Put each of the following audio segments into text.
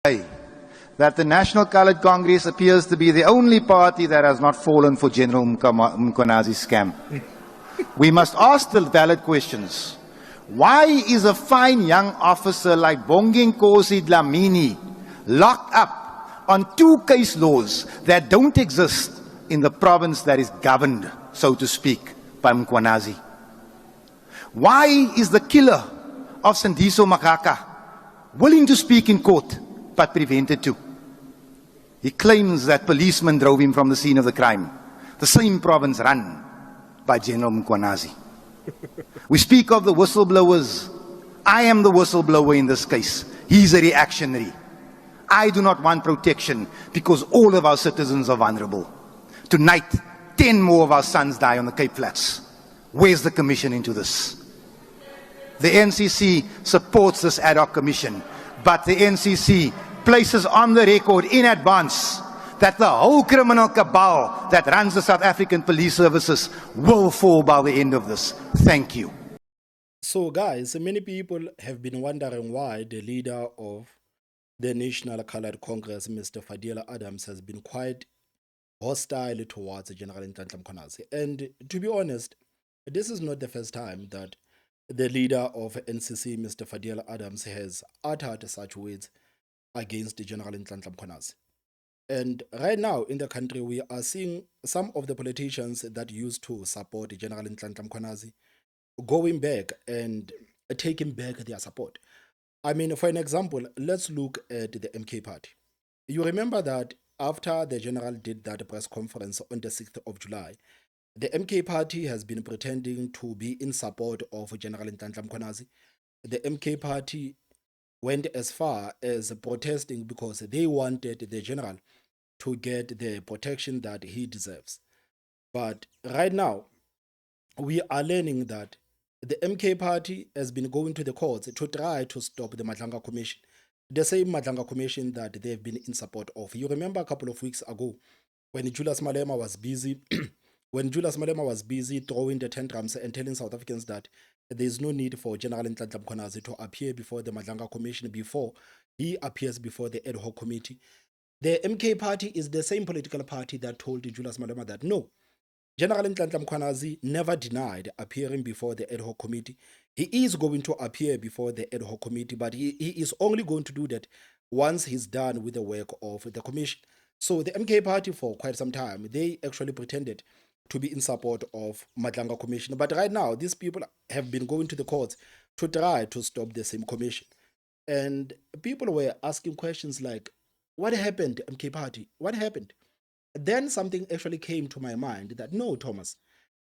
that the National Coloured Congress appears to be the only party that has not fallen for General Mkhwanazi's scam. We must ask the valid questions. Why is a fine young officer like Bonginkosi Dlamini locked up on 2 case laws that don't exist in the province that is governed, so to speak, by Mkhwanazi? Why is the killer of Sandiso Makaka willing to speak in court but prevented to? He claims that policemen drove him from the scene of the crime, the same province run by General Mkhwanazi. We speak of the whistleblowers. I am the whistleblower in this case. He's a reactionary. I do not want protection because all of our citizens are vulnerable. Tonight, 10 more of our sons die on the Cape Flats. Where's the commission into this? The NCC supports this ad hoc commission, but the NCC places on the record in advance that the whole criminal cabal that runs the South African police services will fall by the end of this. Thank you. So guys, many people have been wondering why the leader of the National Coloured Congress, Mr. Fadiel Adams, has been quite hostile towards General Nhlanhla Mkhwanazi. And to be honest, this is not the first time that the leader of NCC, Mr. Fadiel Adams, has uttered such words against General Nhlanhla Mkhwanazi. And right now in the country, we are seeing some of the politicians that used to support General Nhlanhla Mkhwanazi going back and taking back their support. I mean, for an example, let's look at the MK party. You remember that after the general did that press conference on the 6th of July, the MK party has been pretending to be in support of General Nhlanhla Mkhwanazi. The MK party went as far as protesting because they wanted the general to get the protection that he deserves. But right now, we are learning that the MK party has been going to the courts to try to stop the Nhlanhla Commission, the same Nhlanhla Commission that they've been in support of. You remember a couple of weeks ago when Julius Malema was busy throwing the tantrums and telling South Africans that there is no need for General Nhlanhla Mkhwanazi to appear before the Nhlanhla Commission before he appears before the ad hoc committee. The MK party is the same political party that told Julius Malema that no, General Nhlanhla Mkhwanazi never denied appearing before the ad hoc committee. He is going to appear before the ad hoc committee, but he is only going to do that once he's done with the work of the commission. So the MK party for quite some time, they actually pretended to be in support of Nhlanhla Commission. But right now, these people have been going to the courts to try to stop the same commission. And people were asking questions like, what happened, MK party? What happened? Then something actually came to my mind that, no, Thomas,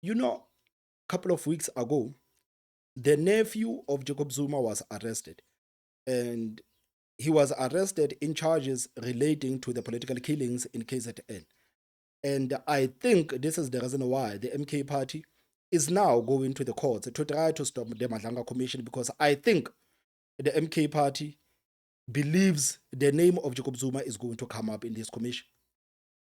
you know, a couple of weeks ago, the nephew of Jacob Zuma was arrested. And he was arrested in charges relating to the political killings in KZN. And I think this is the reason why the MK party is now going to the courts to try to stop the Nhlanhla Commission, because I think the MK party believes the name of Jacob Zuma is going to come up in this commission.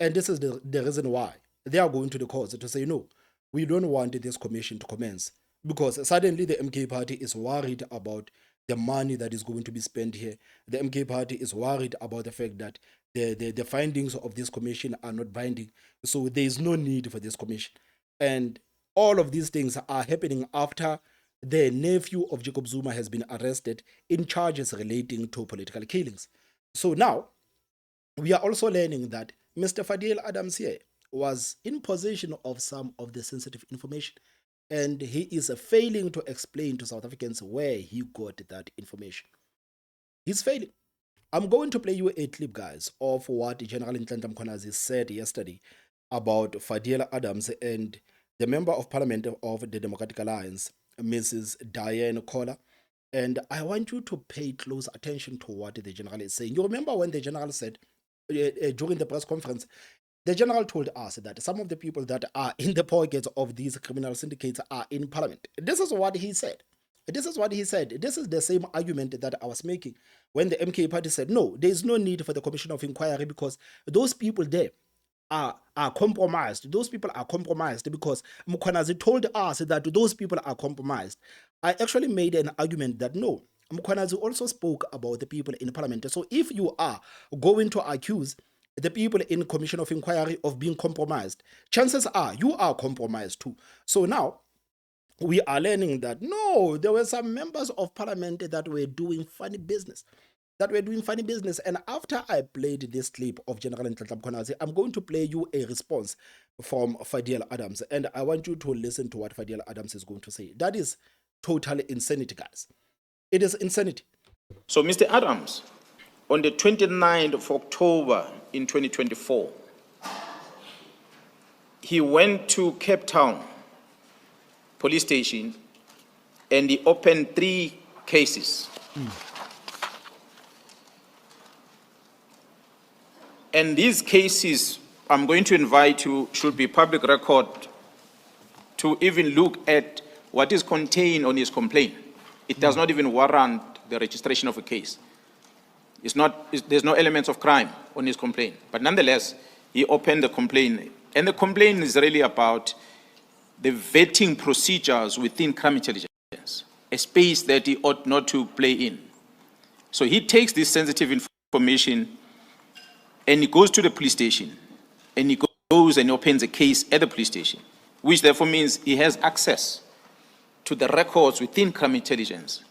And this is the reason why they are going to the courts to say, no, we don't want this commission to commence, because suddenly the MK party is worried about the money that is going to be spent here. The MK party is worried about the fact that the findings of this commission are not binding. So there is no need for this commission. And all of these things are happening after the nephew of Jacob Zuma has been arrested in charges relating to political killings. So now, we are also learning that Mr. Fadiel Adams here was in possession of some of the sensitive information, and he is failing to explain to South Africans where he got that information. He's failing. I'm going to play you a clip, guys, of what General Nhlanhla Mkhwanazi said yesterday about Fadiel Adams and the Member of Parliament of the Democratic Alliance, Mrs. Diane Kohler. And I want you to pay close attention to what the general is saying. You remember when the general said, during the press conference, the general told us that some of the people that are in the pockets of these criminal syndicates are in parliament. This is what he said. This is what he said. This is the same argument that I was making when the MK party said, no, there is no need for the commission of inquiry because those people there are compromised. Those people are compromised because Mkhwanazi told us that those people are compromised. I actually made an argument that no, Mkhwanazi also spoke about the people in parliament. So if you are going to accuse the people in commission of inquiry of being compromised, chances are you are compromised too. So now we are learning that no, there were some members of parliament that were doing funny business. And after I played this clip of General Nhlanhla Mkhwanazi, I'm going to play you a response from Fadiel Adams. And I want you to listen to what Fadiel Adams is going to say. That is total insanity, guys. It is insanity. So, Mr. Adams, on the 29th of October in 2024, he went to Cape Town police station and he opened 3 cases. And these cases, I'm going to invite you, should be public record, to even look at what is contained on his complaint. It does not even warrant the registration of a case. There's no elements of crime on his complaint. But nonetheless, he opened the complaint. And the complaint is really about the vetting procedures within crime intelligence, a space that he ought not to play in. So he takes this sensitive information and he goes to the police station, and he goes and opens a case at the police station, which therefore means he has access to the records within crime intelligence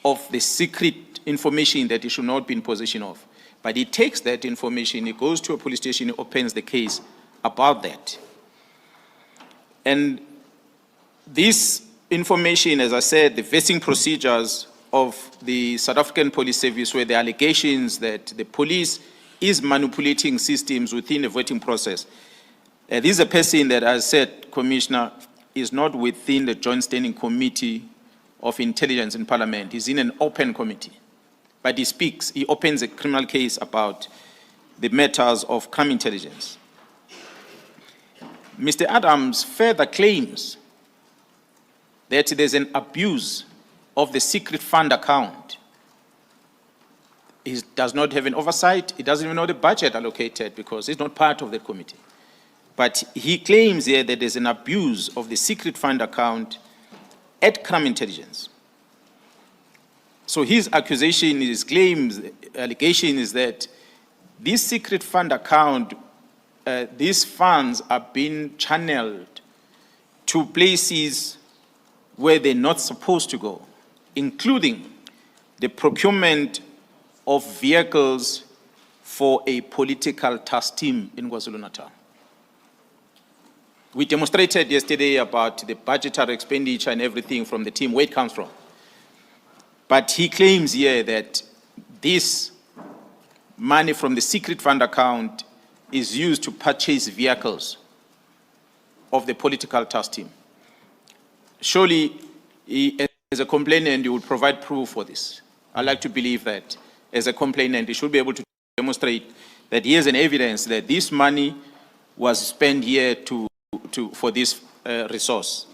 of the secret information that he should not be in possession of. But he takes that information, he goes to a police station, he opens the case about that. And this information, as I said, the vetting procedures of the South African Police Service, where the allegations that the police is manipulating systems within the voting process. This is a person that, as I said, Commissioner, is not within the Joint Standing Committee of Intelligence in Parliament. He's in an open committee. But he opens a criminal case about the matters of crime intelligence. Mr. Adams further claims that there's an abuse of the secret fund account. He does not have an oversight. He doesn't even know the budget allocated because he's not part of that committee. But he claims here that there's an abuse of the secret fund account at crime intelligence. So his accusation, his claims, allegation is that this secret fund account, these funds are being channeled to places where they're not supposed to go, including the procurement of vehicles for a political task team in KwaZulu-Natal. We demonstrated yesterday about the budgetary expenditure and everything from the team, where it comes from. But he claims here that this money from the secret fund account is used to purchase vehicles of the political task team. Surely, he, as a complainant, you would provide proof for this. I like to believe that as a complainant, he should be able to demonstrate that he has an evidence that this money was spent here for this resource.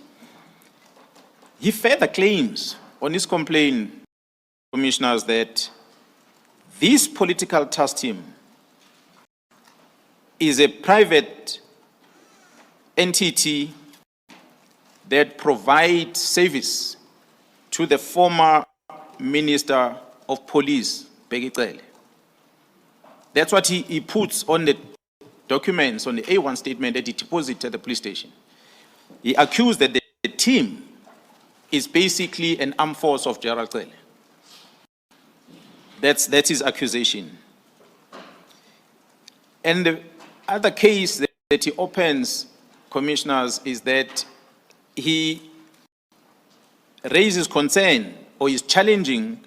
He further claims on his complaint, commissioners, that this political task team is a private entity that provides service to the former Minister of Police, Begicele. That's what he puts on the documents, on the A1 statement that he deposited at the police station. He accused that the team is basically an armed force of General Cele. That's his accusation. And the other case that he opens, commissioners, is that he raises concern or is challenging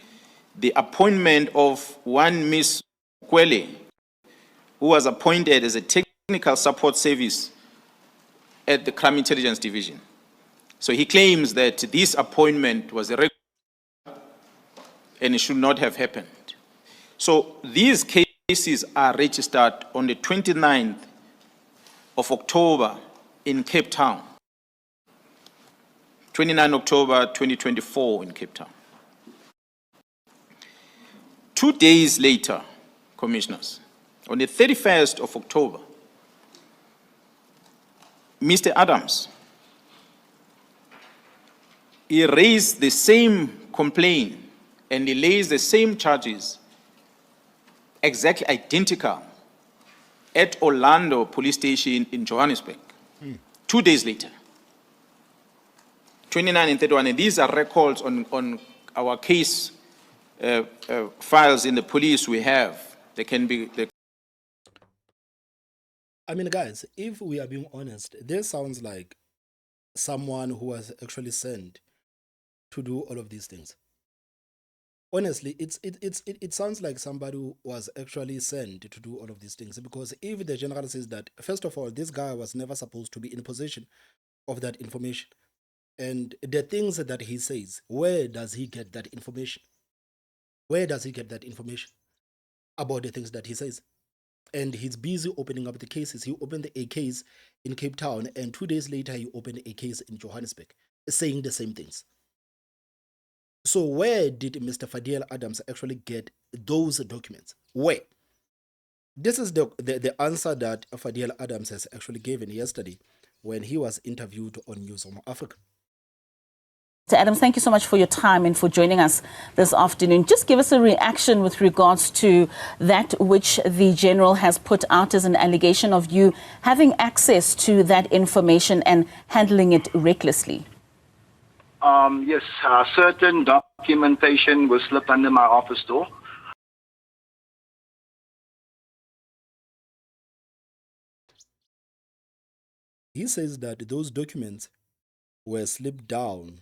the appointment of one Miss Kwele, who was appointed as a technical support service at the Crime Intelligence Division. So he claims that this appointment was irregular and it should not have happened. So these cases are registered on the 29th of October in Cape Town. 29 October 2024 in Cape Town. 2 days later, commissioners, on the 31st of October, Mr. Adams, he raised the same complaint and he lays the same charges, exactly identical, at Orlando Police Station in Johannesburg, 2 days later. 29 and 31, and these are records on our case files in the police we have. They can be... I mean, guys, if we are being honest, this sounds like someone who was actually sent to do all of these things. Honestly, it sounds like somebody who was actually sent to do all of these things, because if the general says that, first of all, this guy was never supposed to be in possession of that information, and the things that he says, where does he get that information? Where does he get that information about the things that he says? And he's busy opening up the cases. He opened a case in Cape Town, and 2 days later he opened a case in Johannesburg, saying the same things. So where did Mr. Fadiel Adams actually get those documents? Where? This is the answer that Fadiel Adams has actually given yesterday when he was interviewed on News on Africa. Mr. Adams, thank you so much for your time and for joining us this afternoon. Just give us a reaction with regards to that which the general has put out as an allegation of you having access to that information and handling it recklessly. Yes, certain documentation was slipped under my office door. He says that those documents were slipped down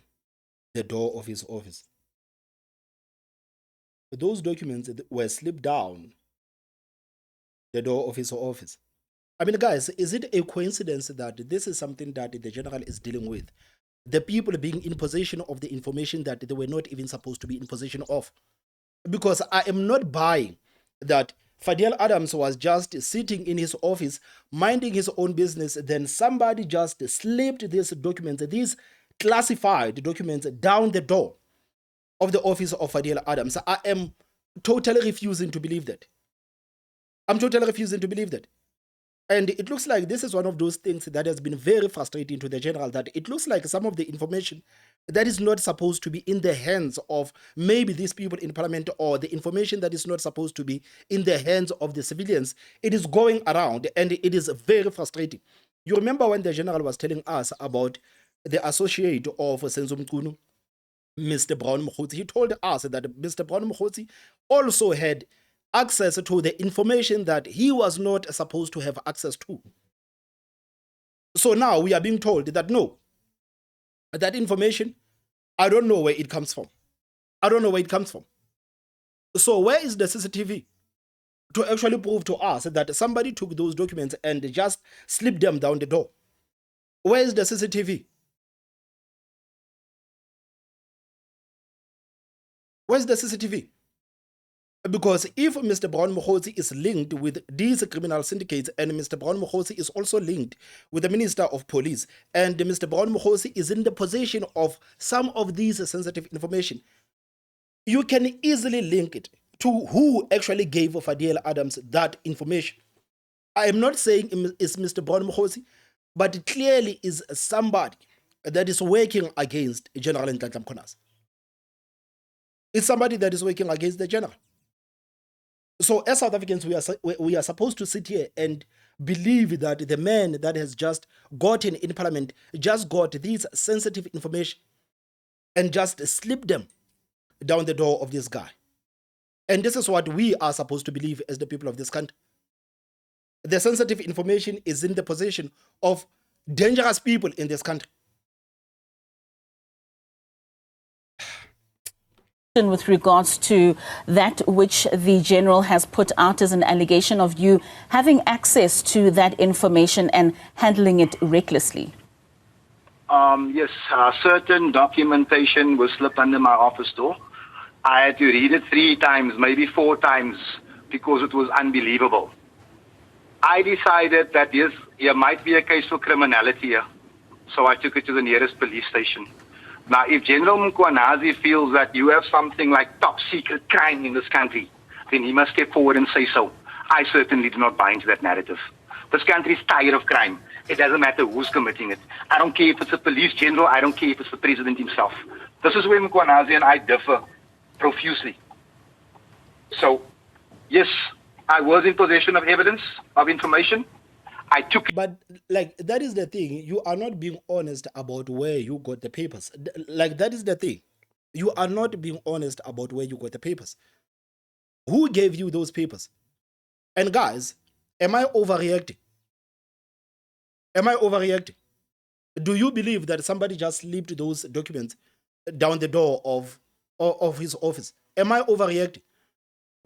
the door of his office. Those documents were slipped down the door of his office. I mean, guys, is it a coincidence that this is something that the general is dealing with? The people being in possession of the information that they were not even supposed to be in possession of. Because I am not buying that Fadiel Adams was just sitting in his office, minding his own business, then somebody just slipped these documents, these classified documents, down the door of the office of Fadiel Adams. I am totally refusing to believe that. I'm totally refusing to believe that. And it looks like this is one of those things that has been very frustrating to the general, that it looks like some of the information that is not supposed to be in the hands of maybe these people in parliament, or the information that is not supposed to be in the hands of the civilians, it is going around, and it is very frustrating. You remember when the general was telling us about the associate of Senzo Mchunu, Mr. Brown Mkhwanazi, he told us that Mr. Brown Mkhwanazi also had access to the information that he was not supposed to have access to. So now we are being told that no, that information, I don't know where it comes from. I don't know where it comes from. So where is the CCTV to actually prove to us that somebody took those documents and just slipped them down the door? Where is the CCTV? Where's the CCTV? Because if Mr. Brown Mkhwanazi is linked with these criminal syndicates, and Mr. Brown Mkhwanazi is also linked with the Minister of Police, and Mr. Brown Mkhwanazi is in the possession of some of these sensitive information, you can easily link it to who actually gave Fadiel Adams that information. I am not saying it's Mr. Brown Mkhwanazi, but it clearly is somebody that is working against General Nhlanhla Mkhwanazi. It's somebody that is working against the general. So as South Africans, we are supposed to sit here and believe that the man that has just gotten in parliament just got these sensitive information and just slipped them down the door of this guy. And this is what we are supposed to believe as the people of this country. The sensitive information is in the possession of dangerous people in this country. With regards to that which the general has put out as an allegation of you having access to that information and handling it recklessly. Yes, certain documentation was slipped under my office door. I had to read it 3 times, maybe 4 times, because it was unbelievable. I decided that yes, there might be a case for criminality here, so I took it to the nearest police station. Now, if General Mkhwanazi feels that you have something like top secret crime in this country, then he must step forward and say so. I certainly do not buy into that narrative. This country is tired of crime. It doesn't matter who's committing it. I don't care if it's a police general. I don't care if it's the president himself. This is where Mkhwanazi and I differ. profusely. So, yes, I was in possession of evidence, of information. I took it. But like that is the thing. You are not being honest about where you got the papers. Like that is the thing. You are not being honest about where you got the papers. Who gave you those papers? And guys, am I overreacting? Am I overreacting? Do you believe that somebody just slipped those documents down the door of his office? Am I overreacting?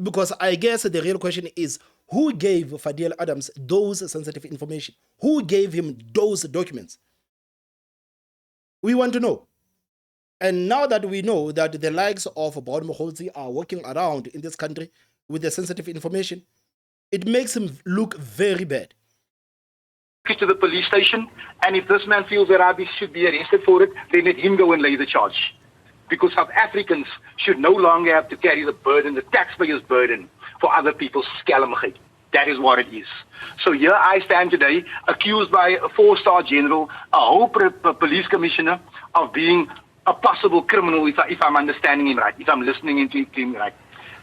Because I guess the real question is, who gave Fadiel Adams those sensitive information? Who gave him those documents? We want to know. And now that we know that the likes of Fadiel Mkhwanazi are walking around in this country with the sensitive information, it makes him look very bad. To the police station, and if this man feels that I should be arrested for it, then let him go and lay the charge. Because South Africans should no longer have to carry the burden, the taxpayers' burden, for other people's scalamigheid. That is what it is. So here I stand today, accused by a 4-star general, a whole police commissioner, of being a possible criminal, if I'm understanding him right, if I'm listening into him right.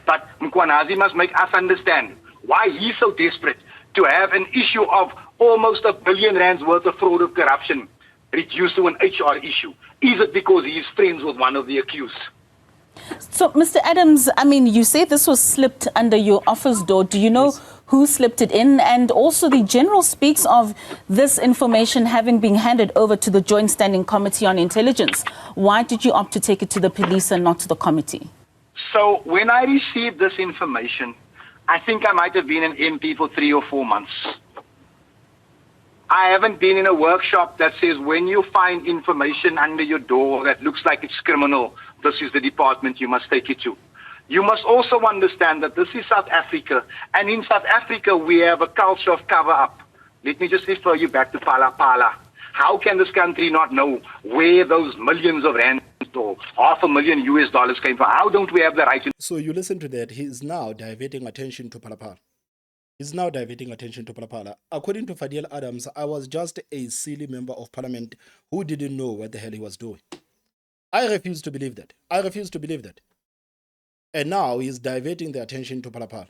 But Mkhwanazi must make us understand why he's so desperate to have an issue of almost R1 billion worth of fraud of corruption reduced to an HR issue. Is it because he is friends with one of the accused? So, Mr. Adams, I mean, you say this was slipped under your office door. Do you know who slipped it in? And also the general speaks of this information having been handed over to the Joint Standing Committee on Intelligence. Why did you opt to take it to the police and not to the committee? So when I received this information, I think I might have been an MP for 3 or 4 months. I haven't been in a workshop that says when you find information under your door that looks like it's criminal, this is the department you must take it to. You must also understand that this is South Africa, and in South Africa we have a culture of cover-up. Let me just refer you back to Pala Pala. How can this country not know where those millions of rands or $500,000 US came from? How don't we have the right to... So you listen to that. He is now diverting attention to Palapala. He's now diverting attention to Palapala. According to Fadiel Adams, I was just a silly member of parliament who didn't know what the hell he was doing. I refuse to believe that. I refuse to believe that. And now he's diverting the attention to Palapala.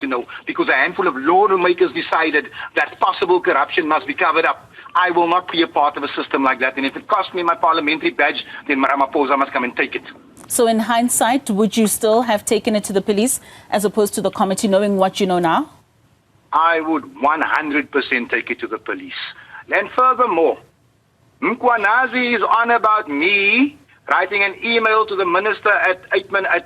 You know, because a handful of lawmakers decided that possible corruption must be covered up. I will not be a part of a system like that. And if it costs me my parliamentary badge, then Ramaphosa must come and take it. So in hindsight, would you still have taken it to the police as opposed to the committee, knowing what you know now? I would 100% take it to the police. And furthermore, Mkhwanazi is on about me writing an email to the minister at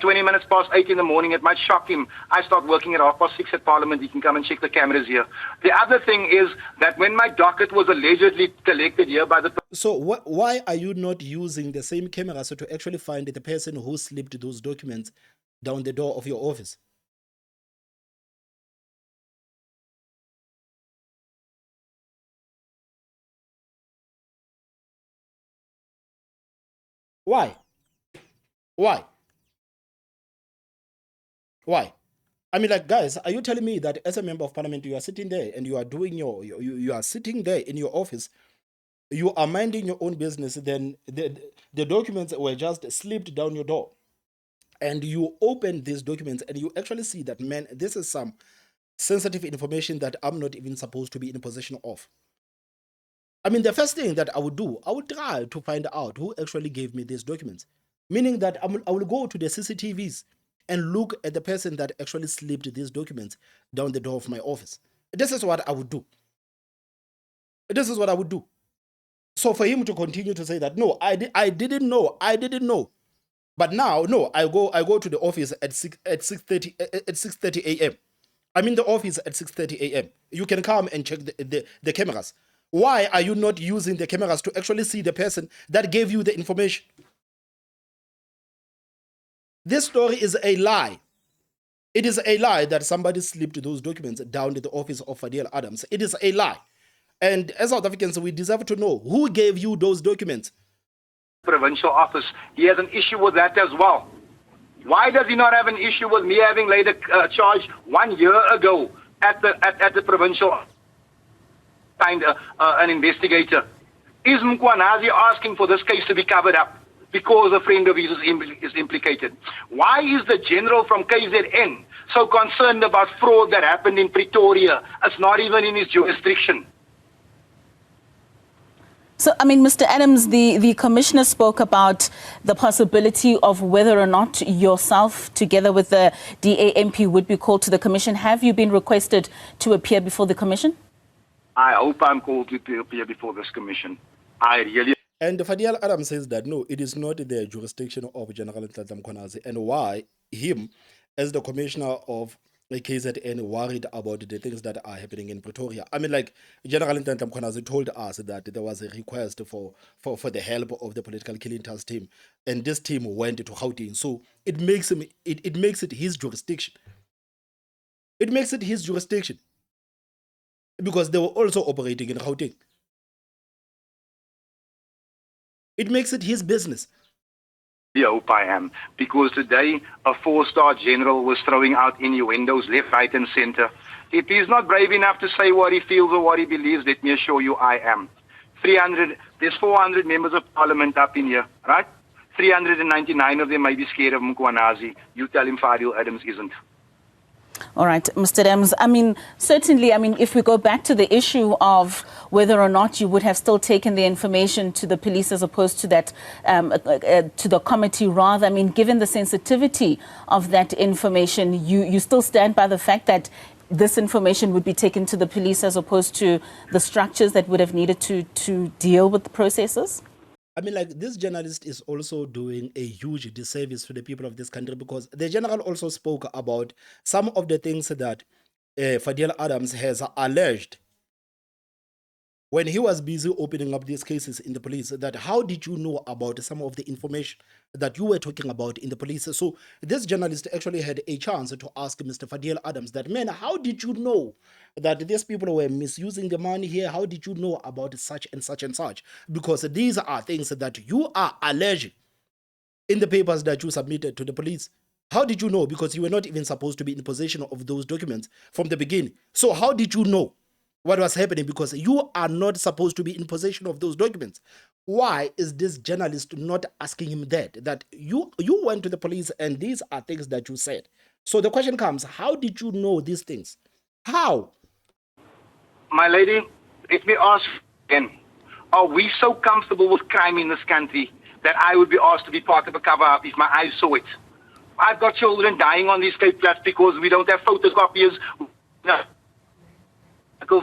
20 minutes past 8 in the morning. It might shock him. I start working at 6:30 at Parliament. He can come and check the cameras here. The other thing is that when my docket was allegedly collected here by the... So why are you not using the same camera to actually find the person who slipped those documents down the door of your office? Why? Why? Why? I mean, like, guys, are you telling me that as a member of parliament, you are sitting there and you are doing you are sitting there in your office, you are minding your own business, then the documents were just slipped down your door, and you open these documents and you actually see that, man, this is some sensitive information that I'm not even supposed to be in possession of. I mean, the first thing that I would do, I would try to find out who actually gave me these documents. Meaning that I will go to the CCTVs and look at the person that actually slipped these documents down the door of my office. This is what I would do. This is what I would do. So for him to continue to say that, no, I didn't know. But now, no, I go to the office at 6:30 a.m. I'm in the office at 6:30 a.m. You can come and check the cameras. Why are you not using the cameras to actually see the person that gave you the information? This story is a lie. It is a lie that somebody slipped those documents down to the office of Fadiel Adams. It is a lie. And as South Africans, we deserve to know who gave you those documents. Provincial office, he has an issue with that as well. Why does he not have an issue with me having laid a charge 1 year ago at the provincial find an investigator? Is Mkhwanazi asking for this case to be covered up? because a friend of his is implicated. Why is the general from KZN so concerned about fraud that happened in Pretoria? It's not even in his jurisdiction. So, I mean, Mr. Adams, the commissioner spoke about the possibility of whether or not yourself, together with the DAMP, would be called to the commission. Have you been requested to appear before the commission? I hope I'm called to appear before this commission. I really... And Fadiel Adams says that, no, it is not the jurisdiction of General Nhlanhla Mkhwanazi, and why him, as the commissioner of the KZN, worried about the things that are happening in Pretoria. I mean, like, General Nhlanhla Mkhwanazi told us that there was a request for the help of the political killing task team, and this team went to Gauteng. So it makes him, it makes it his jurisdiction. It makes it his jurisdiction because they were also operating in Gauteng. It makes it his business. I hope I am, because today a 4-star general was throwing out innuendos left, right and center. If he's not brave enough to say what he feels or what he believes, let me assure you I am. There's 400 members of parliament up in here, right? 399 of them may be scared of Mkhwanazi. You tell him Fadiel Adams isn't. All right, Mr. Adams. I mean, certainly, I mean, if we go back to the issue of whether or not you would have still taken the information to the police as opposed to that, to the committee rather, I mean, given the sensitivity of that information, you still stand by the fact that this information would be taken to the police as opposed to the structures that would have needed to deal with the processes? I mean, like, this journalist is also doing a huge disservice to the people of this country, because the general also spoke about some of the things that Fadiel Adams has alleged when he was busy opening up these cases in the police. That how did you know about some of the information that you were talking about in the police? So this journalist actually had a chance to ask Mr. Fadiel Adams that, man, how did you know that these people were misusing the money here? How did you know about such and such and such? Because these are things that you are alleging in the papers that you submitted to the police. How did you know? Because you were not even supposed to be in possession of those documents from the beginning. So how did you know what was happening? Because you are not supposed to be in possession of those documents. Why is this journalist not asking him that you went to the police and these are things that you said? So the question comes, how did you know these things? How? My lady, let me ask again. Are we so comfortable with crime in this country that I would be asked to be part of a cover-up if my eyes saw it? I've got children dying on these Cape Flats because we don't have photocopiers. No.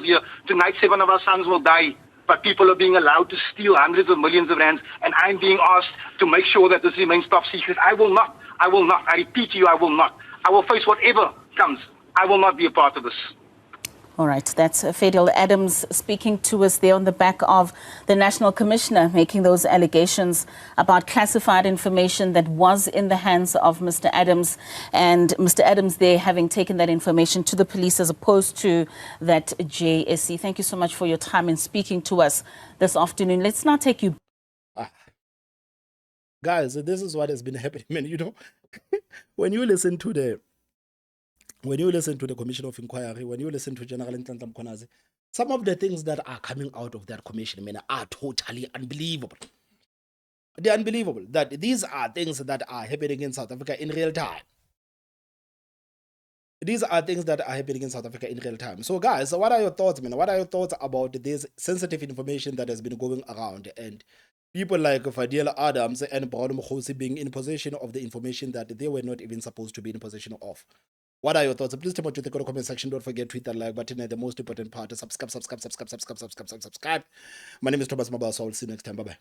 Here. Tonight, 7 of our sons will die, but people are being allowed to steal hundreds of millions of rands, and I'm being asked to make sure that this remains top secret. I will not. I will not. I repeat to you, I will not. I will face whatever comes. I will not be a part of this. All right, that's Fadiel Adams speaking to us there on the back of the National Commissioner making those allegations about classified information that was in the hands of Mr. Adams, and Mr. Adams there having taken that information to the police as opposed to that JSC. Thank you so much for your time in speaking to us this afternoon. Let's now take you. Guys, this is what has been happening, man. You know, when you listen to the Commission of Inquiry, when you listen to General Nhlanhla Mkhwanazi, some of the things that are coming out of that commission, man, are totally unbelievable. They're unbelievable. That these are things that are happening in South Africa in real time. These are things that are happening in South Africa in real time. So, guys, what are your thoughts, man? What are your thoughts about this sensitive information that has been going around, and people like Fadiel Adams and Brown Mkhosi being in possession of the information that they were not even supposed to be in possession of? What are your thoughts? Please tell me in the comment section. Don't forget to hit that like button, and the most important part is subscribe. My name is Thomas Mabasa. I'll see you next time. Bye-bye.